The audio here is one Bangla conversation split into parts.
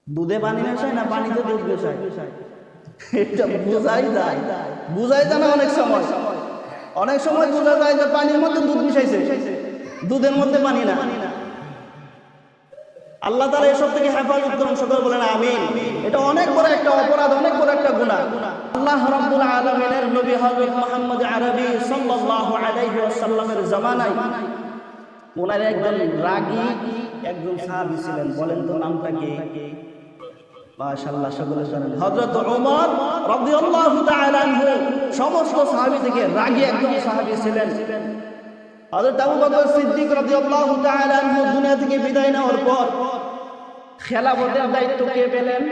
দুধে পানি মেশায় না পানিতে দুধ মেশায়? এটা বোঝাই যায় না। অনেক সময় বোঝা যায় যে পানির মধ্যে দুধ মিশাইছে, দুধের মধ্যে পানি না। আল্লাহ তাআলা এসব থেকে হেফাজত করুন, সকলে বলেন আমিন। এটা অনেক বড় একটা অপরাধ, অনেক বড় একটা গুনাহ। আল্লাহ রাব্বুল আলামিনের নবী হযরত মুহাম্মদ আরবি সাল্লাল্লাহু আলাইহি ওয়াসাল্লামের জামানায় ওনার একজন রাগী একজন সাহাবী ছিলেন। বলেন তো নামটা কি? মাশাআল্লাহ, সকলে জানেন হযরত ওমর রাদিয়াল্লাহু তাআলা আনহু। সমস্ত সাহাবী থেকে রাগী একজন সাহাবী ছিলেন। হযরত আবু বকর সিদ্দিক রাদিয়াল্লাহু তাআলা আনহু দুনিয়া থেকে বিদায় নেওয়ার পর খেলাফতের দায়িত্ব কে পেলেন?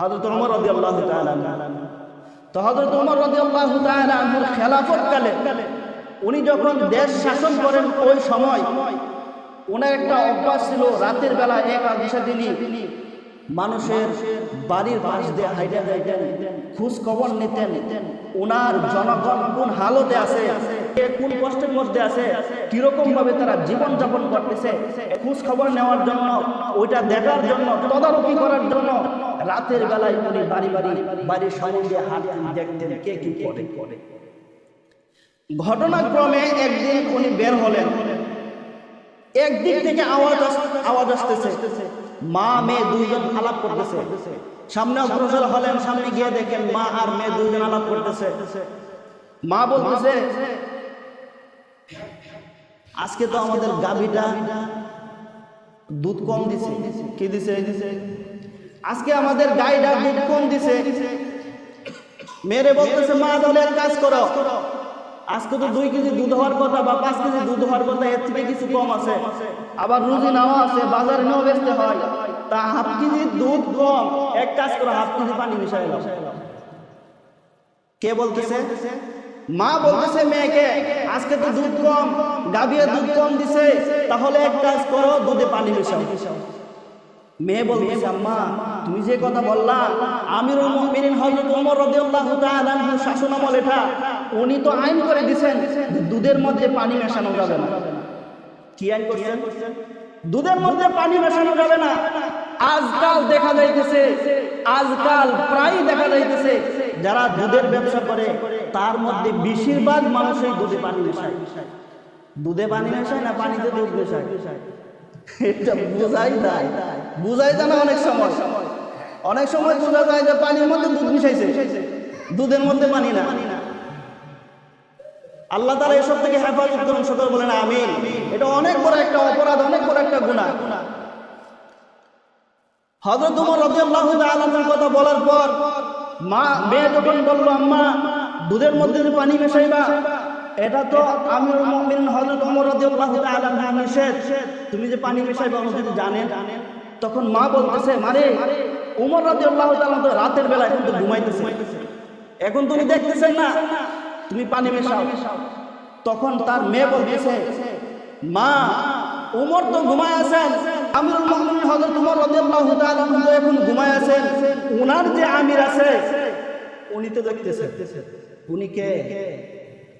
হযরত ওমর রাদিয়াল্লাহু তাআলা আনহু। তো হযরত ওমর রাদিয়াল্লাহু তাআলা আনহুর খেলাফত কালে উনি যখন দেশ শাসন করেন ওই সময় ওনার একটা অভ্যাস ছিল, রাতের বেলা এক আধা তিনি মানুষের বাড়ির পাশ দিয়ে হাইটা যাইতেন, খোঁজ খবর নিতেন ওনার জনগণ কোন হালতে আছে, কোন কষ্টের মধ্যে আছে, কিরকম ভাবে তারা জীবন যাপন করতেছে, খোঁজ খবর নেওয়ার জন্য, ওইটা দেখার জন্য, তদারকি করার জন্য রাতের বেলায় উনি বাড়ির সামনে হাঁটতেন, দেখতেন কে কি করে। ঘটনাক্রমে একদিন উনি বের হলেন, একদিক থেকে আওয়াজ আসতেছে, মা মেয়ে দুইজন আলাপ করতেছে। সামনে অগ্রসর হলেন, সামনে গিয়ে দেখেন মা আর মেয়ে দুইজন আলাপ করতেছে। মা বলতেছে, আজকে তো আমাদের গাভীটা দুধ কম দিছে। কি দিছে? আজকে আমাদের গাইটা দুধ কম দিছে। মেয়েরে বলতেছে, মা তাহলে এক কাজ করো, আজকে তো 2 কেজি দুধ হওয়ার কথা বা 5 কেজি দুধ হওয়ার কথা, এর থেকে কিছু কম আছে, আবার রুজি নাও আছে, বাজারে নিয়েও বেচতে হয়, তা হাফ কেজি দুধ কম, এক কাজ করো হাফ কেজি পানি মিশাই নাও। কে বলতেছে? মা বলতেছে মেয়েকে, আজকে তো দুধ কম, গাভীর দুধ কম দিছে, তাহলে এক কাজ করো দুধে পানি মিশাও। মেয়ে বলতেছে, আম্মা তুমি যে কথা বললা, আমিরুল মুমিনিন হযরত ওমর রাদিয়াল্লাহু তাআলা আনহু শাসনামল এটা, উনি তো আইন করে দিবেন দুধের মধ্যে পানি মেশানো যাবে না। কি আইন করছেন? দুধের মধ্যে পানি মেশানো যাবে না। আজকাল প্রায় দেখা যাইতেছে যারা দুধের ব্যবসা করে তার মধ্যে বেশিরভাগ মানুষই দুধে পানি মেশায়। দুধে পানি মেশায় না পানিতে দুধ মেশায়? এটা বোঝাই যায় না। অনেক সময় বোঝা যায় যে পানির মধ্যে দুধ মিশাইছে, দুধের মধ্যে পানি না। আল্লাহ তাআলা এসব থেকে হেফাজত করুন, সকলে বলেন আমিন। এটা অনেক বড় একটা অপরাধ, অনেক বড় একটা গুনাহ। হযরত ওমর রাদিয়াল্লাহু তাআলা আনহুর কথা বলার পর মেয়ে যখন বলল, আম্মা দুধের মধ্যে পানি মেশাইবা, এটা তো আমিরুল মুমিনিন হযরত ওমর রাদিয়াল্লাহু তাআলা আনহু নিষেধ, তুমি যে পানি মেশাইবা উনি যদি জানেন। তখন মা বলতেছে, মারে ওমর রাদিয়াল্লাহু তাআলা তো রাতের বেলা এখন তো ঘুমাইতেছে, এখন তুমি দেখতেছেন না, তুমি পানি মেশাও। তখন তার মেয়ে বলতেছে, মা ওমর তো ঘুমায় আছেন, আমিরুল মুমিনিন হযরত ওমর রাদিয়াল্লাহু তাআলা আনহু এখন ঘুমায় আছেন, ওনার যে আমির আছে উনি তো দেখতেছেন। উনি কে?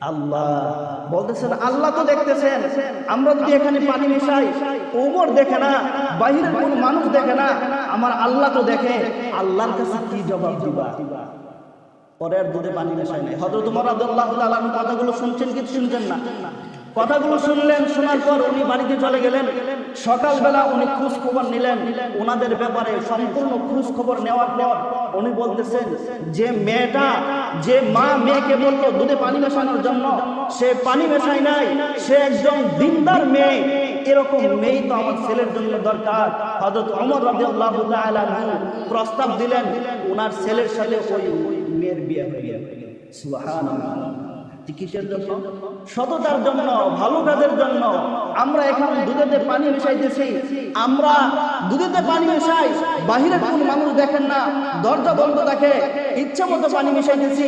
আল্লাহ। বলতেছেন আল্লাহ তো দেখতেছেন, আমরা যদি এখানে পানি মিশাই ওমর দেখে না, বাহিরের কোন মানুষ দেখে না, আমার আল্লাহ তো দেখে, আল্লাহর কাছে কি জবাব দিবা? পরের দুধে পানি মেশায় নাই। হযরত ওমর রাদিয়াল্লাহু তাআলা কথাগুলো শুনছেন কি শুনছেন না? কথাগুলো শুনলেন, শোনার পর উনি বাড়িতে চলে গেলেন। সকালবেলা উনি খোঁজ খবর নিলেন ওনাদের ব্যাপারে, সম্পূর্ণ খোঁজ খবর নেওয়ার পর উনি বলতেছেন, যে মা মেয়েকে বললো দুধে পানি মেশানোর জন্য, সে পানি মেশায় নাই, সে একজন দিনদার মেয়ে, এরকম মেয়ে তো আমার ছেলের জন্য দরকার। হযরত ওমর রাদিয়াল্লাহু তাআলা প্রস্তাব দিলেন, ওনার ছেলের সাথে ওই মেয়ের বিয়ে হয়ে গেল। সুবহানাল্লাহ। কিসের জন্য? সততার জন্য, ভালো কাজের জন্য। আমরা এখন দুধেতে পানি মিশাইতেছি, আমরা দুধেতে পানি মিশাই, বাহিরের কোন মানুষ দেখেন না, দরজা বন্ধ থাকে, ইচ্ছা মতো পানি মিশাইতেছি,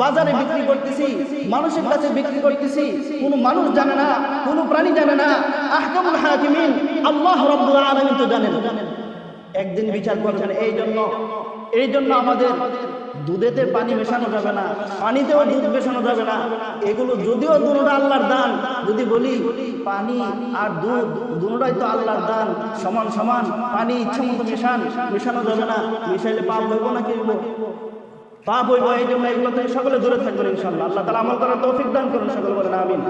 বাজারে বিক্রি করতেছি, মানুষের কাছে বিক্রি করতেছি, কোনো মানুষ জানে না, কোনো প্রাণী জানে না। আহকামুল হাকিমিন আল্লাহ রাব্বুল আলামিন তো জানেন, একদিন বিচার করবেন। এই জন্য আমাদের দুধেতে পানি মেশানো যাবে না, পানিতেও দুধ মেশানো যাবে না। এগুলো যদিও দুটোটা আল্লাহর দান, যদি বলি পানি আর দুধ দুটোটাই তো আল্লাহর দান, সমান সমান, পানি ইচ্ছা মতো মেশানো যাবে না। মিশাইলে পাপ হইব না কি হইব? পাপ হইব। এই জন্য এগুলো থেকে সকলে দূরে থাকবেন ইনশাআল্লাহ। আল্লাহ তাআলা আমল করার তৌফিক দান করুন, সকলে বলেন আমিন।